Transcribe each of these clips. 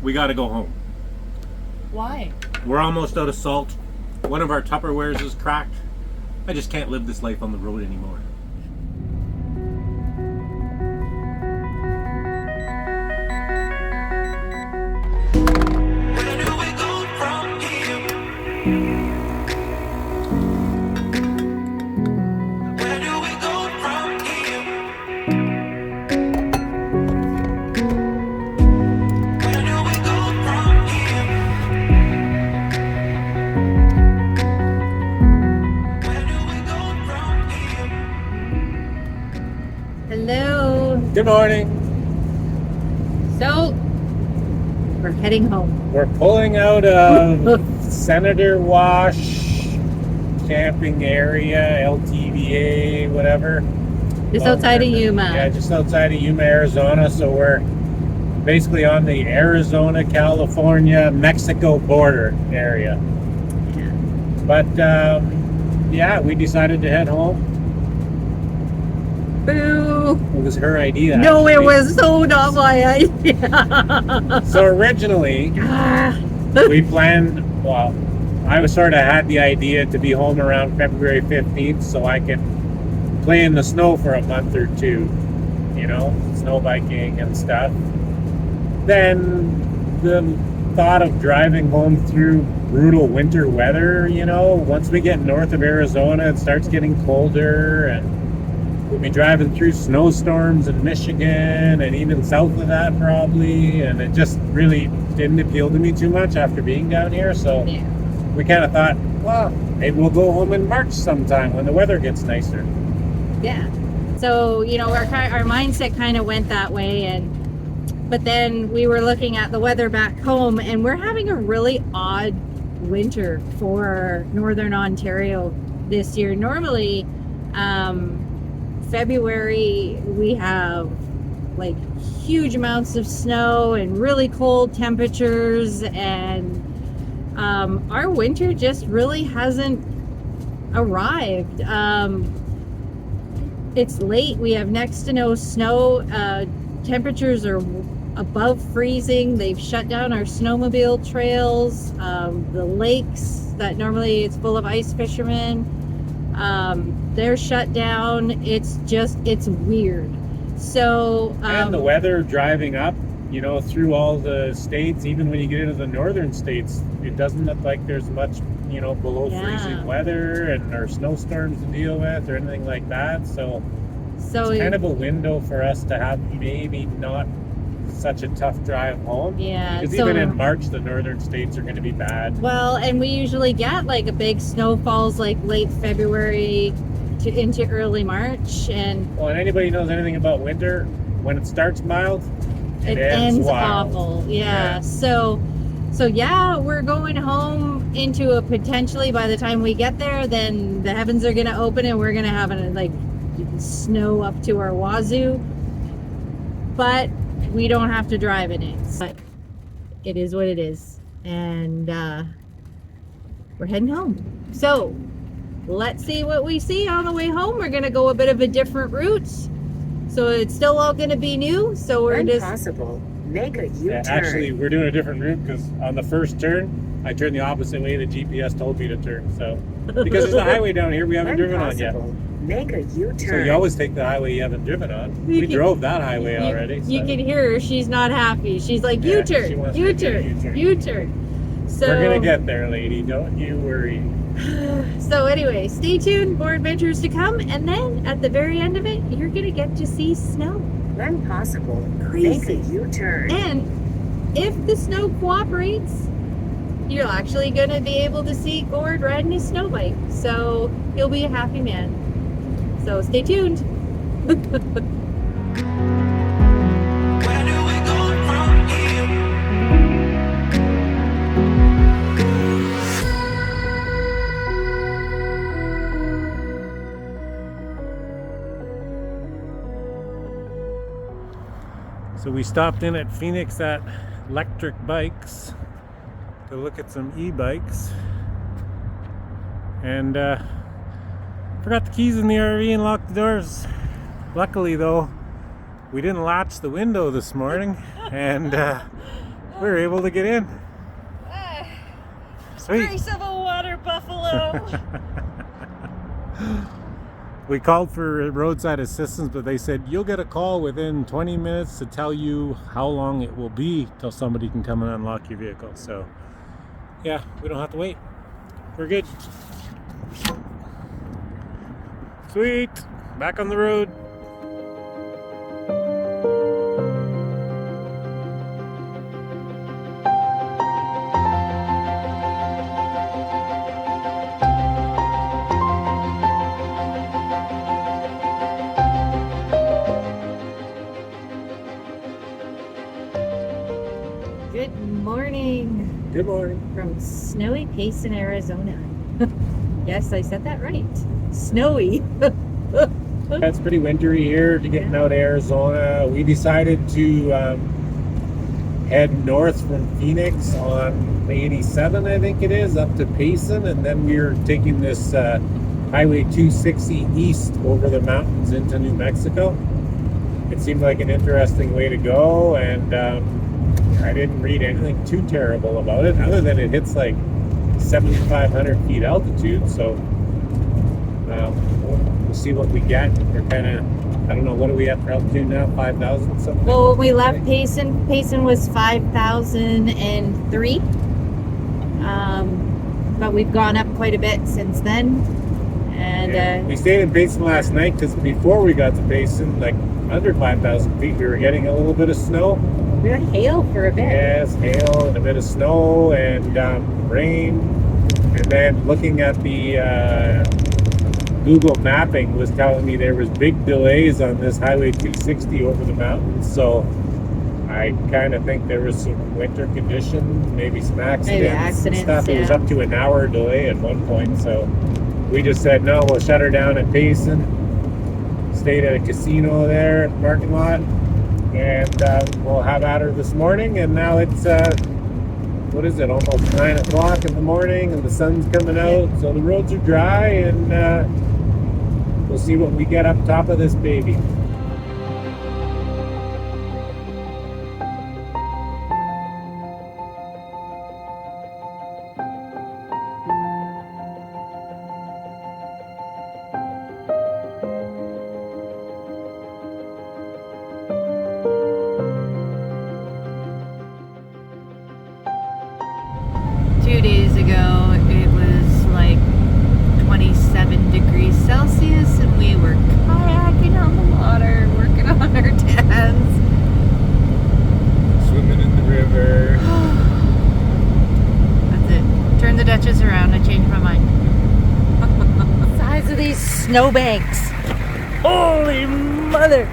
We got to go home. Why? We're almost out of salt. One of our Tupperwares is cracked. I just can't live this life on the road anymore. Where do we go from here? Where do we go from here? Where do we go from here? Where do we go from here? Hello. Good morning. So, we're heading home. We're pulling out of Senator Wash camping area, LTVA, whatever. Just outside of Yuma. Yeah, just outside of Yuma, Arizona. So we're basically on the Arizona, California, Mexico border area. Yeah. But yeah, we decided to head home. Boo. It was her idea. No, it actually. was so not my idea. So originally, we planned, well, I was sort of had the idea to be home around February 15th so I could play in the snow for a month or two, you know, snow biking and stuff. Then the thought of driving home through brutal winter weather, you know, once we get north of Arizona, it starts getting colder, and we'll be driving through snowstorms in Michigan and even south of that probably, and it just really didn't appeal to me too much after being down here. So Yeah. we kind of thought, well, maybe we'll go home in March sometime when the weather gets nicer. Yeah. So, you know, our mindset kind of went that way, but then we were looking at the weather back home, and we're having a really odd winter for Northern Ontario this year. Normally, February we have like huge amounts of snow and really cold temperatures, and our winter just really hasn't arrived. It's late. We have next to no snow. Temperatures are above freezing. They've shut down our snowmobile trails. The lakes that normally it's full of ice fishermen, they're shut down. It's weird. So And the weather driving up, you know, through all the states, even when you get into the northern states, it doesn't look like there's much, you know, below freezing weather and or snowstorms to deal with or anything like that. So it's kind of a window for us to have maybe not such a tough drive home. Yeah. Because so, even in March, the northern states are going to be bad. Well, and we usually get like a big snowfalls like late February to into early March, and Well, and anybody knows anything about winter, when it starts mild, it ends wild. awful. Yeah. So yeah, we're going home into a potentially, by the time we get there, then the heavens are going to open and we're going to have like snow up to our wazoo. But we don't have to drive in it. But it is what it is. And we're heading home. So let's see what we see on the way home. We're going to go a bit of a different route. So it's still all going to be new. So we're Impossible. Make a U-turn. Yeah, actually, we're doing a different route because on the first turn, I turned the opposite way the GPS told me to turn. So because there's a highway down here we haven't driven on yet. Make a U-turn. So you always take the highway you haven't driven on. We drove that highway already. You can hear her. She's not happy. She's like, Yeah, she U-turn, wants to do a U-turn, U-turn. U-turn. So We're gonna get there, lady. Don't you worry. So anyway, stay tuned. More adventures to come, and then at the very end of it, you're gonna get to see snow. When possible, Crazy. make a U-turn. And if the snow cooperates, you're actually gonna be able to see Gord riding his snow bike. So he'll be a happy man. So stay tuned. Where do we go from here? So we stopped in at Phoenix at Electric Bikes to look at some e-bikes, and forgot the keys in the RV and locked the doors. Luckily though, we didn't latch the window this morning, and We were able to get in. Sweet. Grace of a water buffalo. We called for roadside assistance, but they said you'll get a call within 20 minutes to tell you how long it will be till somebody can come and unlock your vehicle. So, yeah, we don't have to wait. We're good. Sweet. Back on the road. Good morning Good morning. from snowy Payson, Arizona. Yes, I said that right. Snowy. It's pretty wintry here to getting out of Arizona. We decided to head north from Phoenix on 87, I think it is, up to Payson, and then we're taking this Highway 260 east over the mountains into New Mexico. It seemed like an interesting way to go, and I didn't read anything too terrible about it, other than it hits like 7,500 feet altitude, so we'll see what we get. We're kind of, I don't know, what are we at for altitude now? 5,000 something? Well, when we left Payson was 5,003. But we've gone up quite a bit since then. And we stayed in Payson last night because before we got to Payson, like under 5,000 feet, we were getting a little bit of snow. we had hail for a bit. Yes, hail and a bit of snow and rain. And then looking at the Google mapping was telling me there was big delays on this Highway 260 over the mountains. So I kind of think there was some winter conditions, maybe some accidents and stuff. It was yeah. up to an hour delay at one point. So we just said, no, we'll shut her down at Payson. Stayed at a casino there in the parking lot. And we'll have at her this morning. And now it's, what is it, almost 9 o'clock in the morning, and the sun's coming out. So the roads are dry, and we'll see what we get up top of this baby. Days ago, it was like 27 degrees Celsius, and we were kayaking on the water, working on our tans. Swimming in the river. That's it. Turn the Dutchess around. I changed my mind. Size of these snowbanks. Holy mother.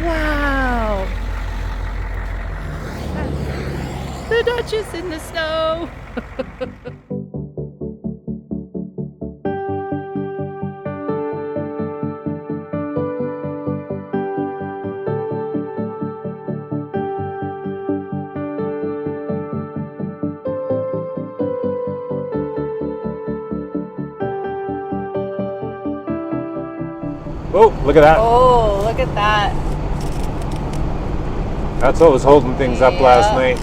Wow. The Dutchess in the snow. Oh, look at that. Oh, look at that. That's what was holding things up last night.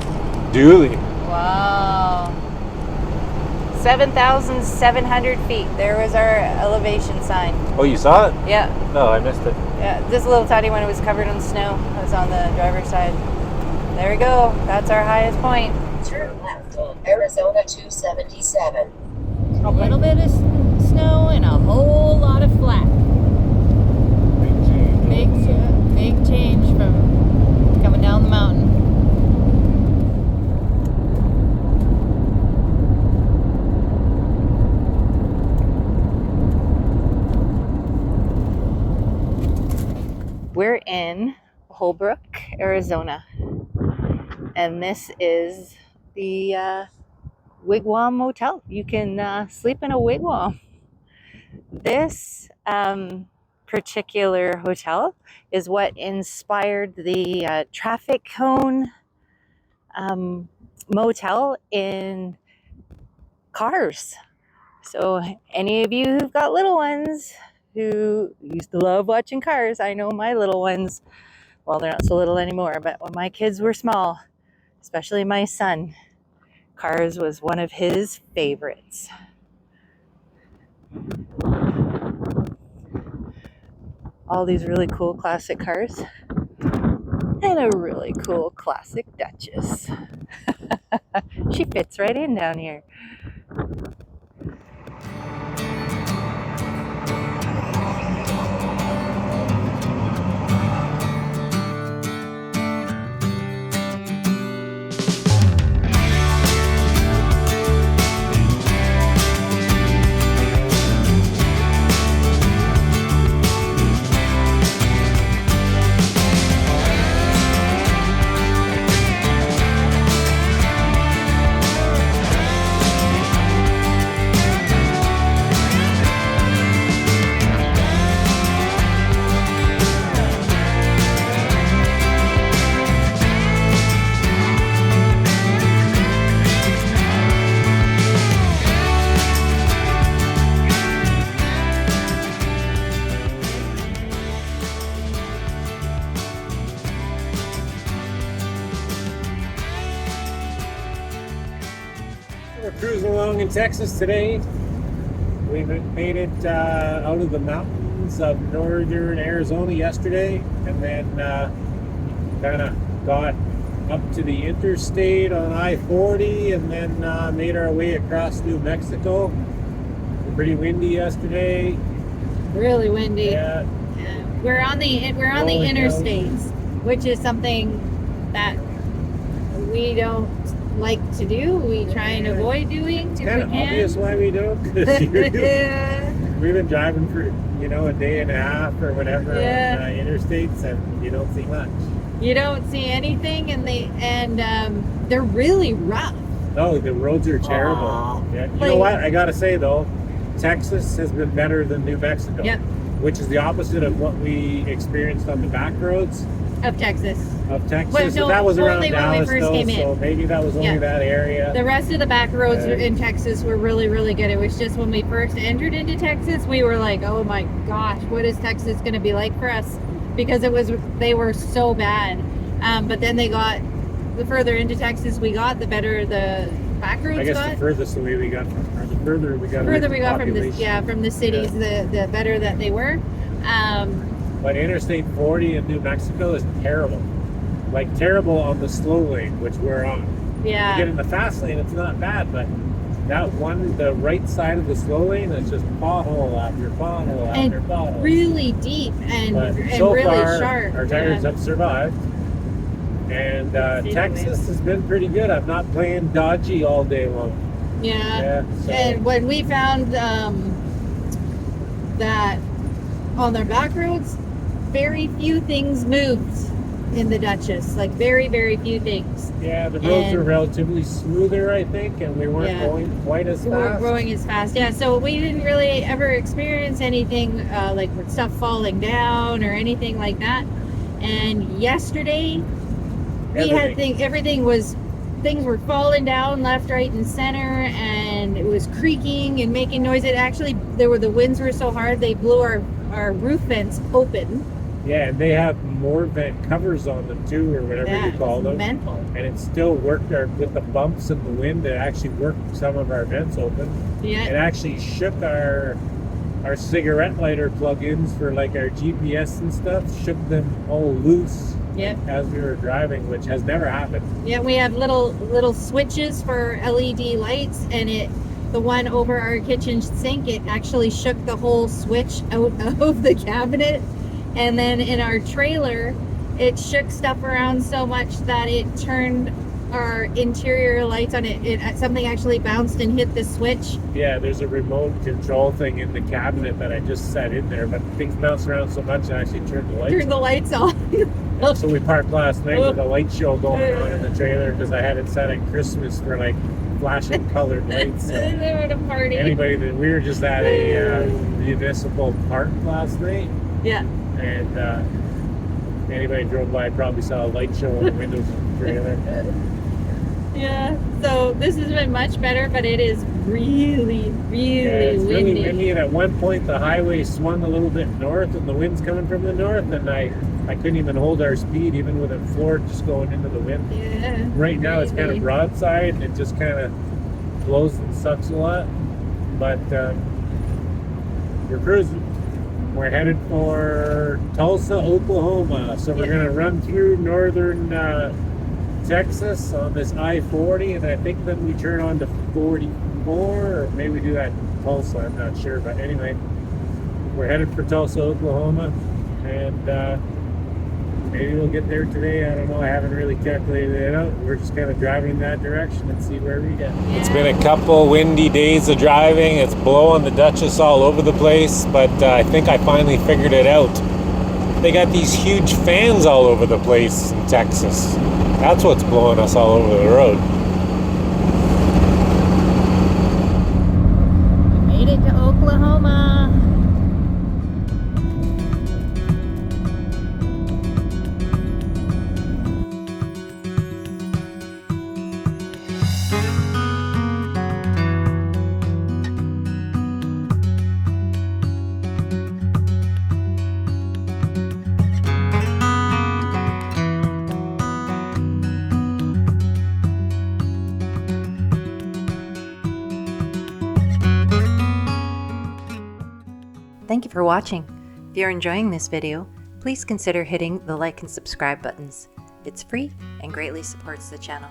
Dooley. Wow. 7,700 feet. There was our elevation sign. Oh, you saw it? Yeah. No, I missed it. Yeah, this little tiny one, it was covered in snow. It was on the driver's side. There we go. That's our highest point. Turn left on Arizona 277. A little bit of snow and a whole lot of flat. Big change from coming down the mountain. We're in Holbrook, Arizona, and this is the Wigwam Motel. You can sleep in a wigwam. This particular hotel is what inspired the traffic cone motel in Cars. So any of you who've got little ones who used to love watching Cars, I know my little ones Well, they're not so little anymore, but when my kids were small, especially my son, cars was one of his favorites. All these really cool classic cars and a really cool classic Dutchess. She fits right in down here. We're cruising along in Texas today. We made it out of the mountains of northern Arizona yesterday, and then kind of got up to the interstate on I-40, and then made our way across New Mexico. Pretty windy yesterday. Really windy. Yeah, We're on the Rolling interstates, which is something that we don't like to do. We try and avoid doing if we kind of can. obvious why we don't. 'Cause we've been driving for a day and a half or whatever Yeah. on interstates, and you don't see much. You don't see anything, and they're really rough. No, the roads are terrible. Aw. Yeah. You Like- know what? I gotta say though, Texas has been better than New Mexico. Yep. Which is the opposite of what we experienced on the back roads Of Texas. of Texas. Well, no, that was around only when we Dallas first though, came in. so maybe that was only Yeah. that area. The rest of the back roads Yeah. in Texas were really, really good. It was just when we first entered into Texas, we were like, oh my gosh, what is Texas going to be like for us? Because they were so bad. But then the further into Texas we got, the better the back roads I guess got. the furthest away we got from, or the further we got, away Further we got from population. from the cities, the better that they were. But Interstate 40 in New Mexico is terrible. Like terrible on the slow lane, which we're on. You get Yeah. in the fast lane, it's not bad, but that one, the right side of the slow lane, is just pothole after pothole And after pothole. Really deep and But and so really far, sharp. our tires Yeah. have survived. And Anyway. Texas has been pretty good. I'm not playing dodgy all day long. Yeah. Yeah, so And when we found that on their back roads, very few things moved in the Dutchess. Like very, very few things. yeah, the roads are and- relatively smoother, I think, and we weren't Yeah. going quite as We weren't fast. growing as fast. Yeah, so we didn't really ever experience anything like with stuff falling down or anything like that. And yesterday, we had things were falling down left, right, and center, and it was creaking and making noise. It actually, the winds were so hard they blew our roof vents open. Yeah, and they have more vent covers on them too, or whatever Yeah, you call it's them. mental. And it still worked with the bumps and the wind. It actually worked some of our vents open. It Yeah, actually shook our cigarette lighter plug-ins for like our GPS and stuff. Shook them all loose yeah, as we were driving, which has never happened. yeah. We have little switches for LED lights, and the one over our kitchen sink, it actually shook the whole switch out of the cabinet. And then in our trailer, it shook stuff around so much that it turned our interior lights on. Something actually bounced and hit the switch. Yeah, there's a remote control thing in the cabinet that I just set in there, but things bounce around so much I actually turned the lights Turned the lights off. on. So we parked last night with a light show going on in the trailer because I had it set at Christmas for like flashing colored lights. So They were at a party. we were just at a municipal park last night, Yeah. and anybody drove by probably saw a light show in the windows of the trailer. Yeah. So this has been much better, but it is really, really Yeah, it's really windy. windy, and at one point the highway swung a little bit north, and the wind's coming from the north, and I I couldn't even hold our speed even with it floored just going into the wind. Yeah. Right now it's kind crazy. of broadside and it just kind of blows and sucks a lot. But we're cruising. We're headed for Tulsa, Oklahoma. So we're Yeah. going to run through northern Texas on this I-40, and I think then we turn on to 44, or maybe we do that in Tulsa, I'm not sure. But anyway, we're headed for Tulsa, Oklahoma, and maybe we'll get there today. I don't know. I haven't really calculated it out. We're just kind of driving in that direction and see where we get. It's been a couple windy days of driving. It's blowing the Dutchess all over the place, but I think I finally figured it out. They got these huge fans all over the place in Texas. That's what's blowing us all over the road. We made it to Oklahoma. Thank you for watching. If you're enjoying this video, please consider hitting the like and subscribe buttons. It's free and greatly supports the channel.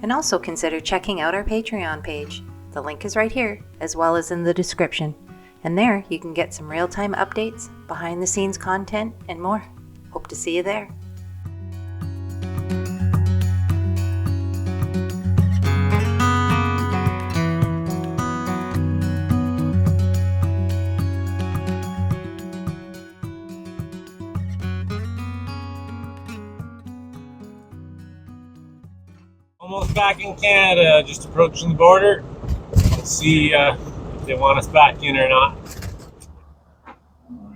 And also consider checking out our Patreon page. The link is right here, as well as in the description. And there you can get some real-time updates, behind the scenes content, and more. Hope to see you there. Almost back in Canada, just approaching the border. Let's see if they want us back in or not.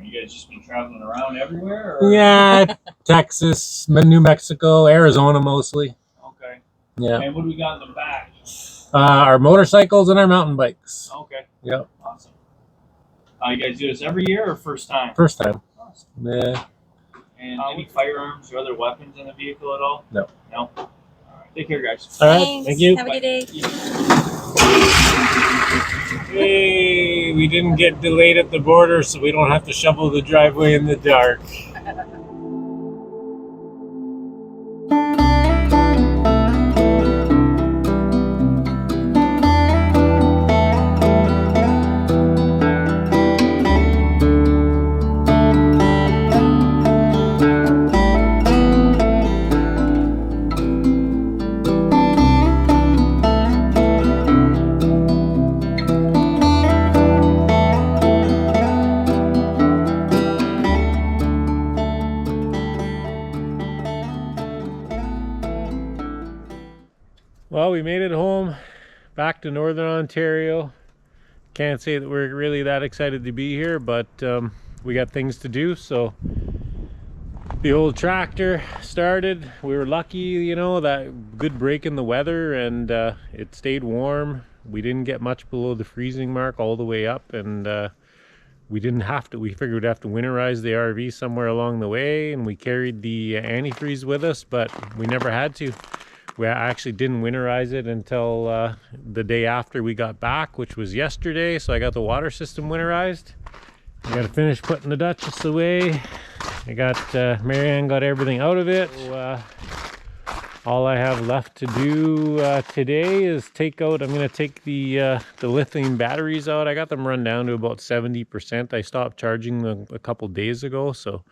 You guys just been traveling around everywhere? Or? Yeah, Texas, New Mexico, Arizona mostly. Okay. Yeah. And what do we got in the back? Our motorcycles and our mountain bikes. Okay. Yep. Awesome. You guys do this every year or first time? First time. Awesome. Yeah. And any firearms or other weapons in the vehicle at all? No. No? All right. Take care, guys. All right. Thanks. Thank you. Have a good day. Hey, we didn't get delayed at the border, so we don't have to shovel the driveway in the dark. Well, we made it home, back to Northern Ontario. Can't say that we're really that excited to be here, but we got things to do, so the old tractor started. We were lucky, you know, that good break in the weather, and it stayed warm. We didn't get much below the freezing mark all the way up, and we didn't have to. We figured we'd have to winterize the RV somewhere along the way, and we carried the antifreeze with us, but we never had to. We actually didn't winterize it until the day after we got back, which was yesterday. So I got the water system winterized. I got to finish putting the Dutchess away. I got Marianne got everything out of it. So, all I have left to do today is take out. I'm going to take the lithium batteries out. I got them run down to about 70%. I stopped charging them a couple days ago, so.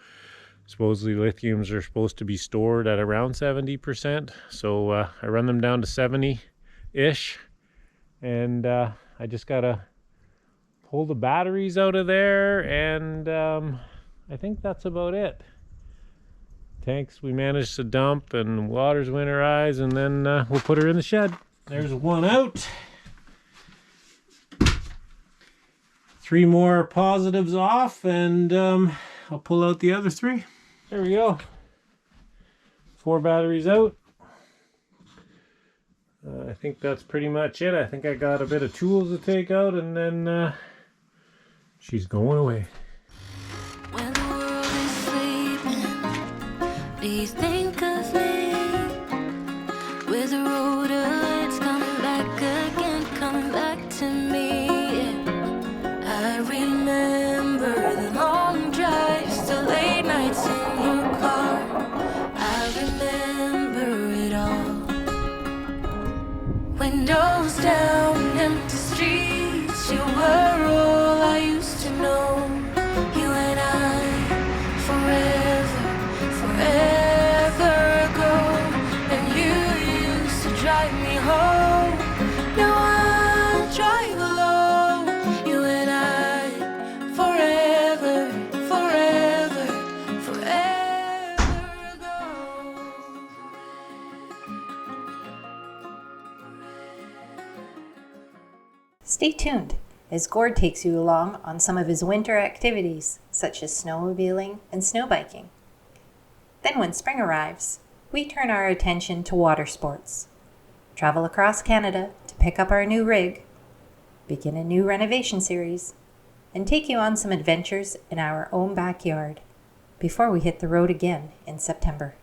Supposedly lithiums are supposed to be stored at around 70%. So I run them down to 70-ish. And I just got to pull the batteries out of there. And I think that's about it. Tanks we managed to dump and water's winterized. And then we'll put her in the shed. There's one out. 3 more positives off. And I'll pull out the other 3. There we go. 4 batteries out. I think that's pretty much it. I think I got a bit of tools to take out, and then she's going away. When the world is sleeping, Do you think of me with a road it's coming back again, coming back to me? Yeah. I remember the long drives, the late nights in your car. I remember it all. Windows down, empty streets. You were all I used to know. You and I, forever, forever ago. And you used to drive me home. Now I drive alone. You and I, forever, forever, forever ago. Stay tuned as Gord takes you along on some of his winter activities, such as snowmobiling and snowbiking. Then when spring arrives, we turn our attention to water sports, travel across Canada to pick up our new rig, begin a new renovation series, and take you on some adventures in our own backyard before we hit the road again in September.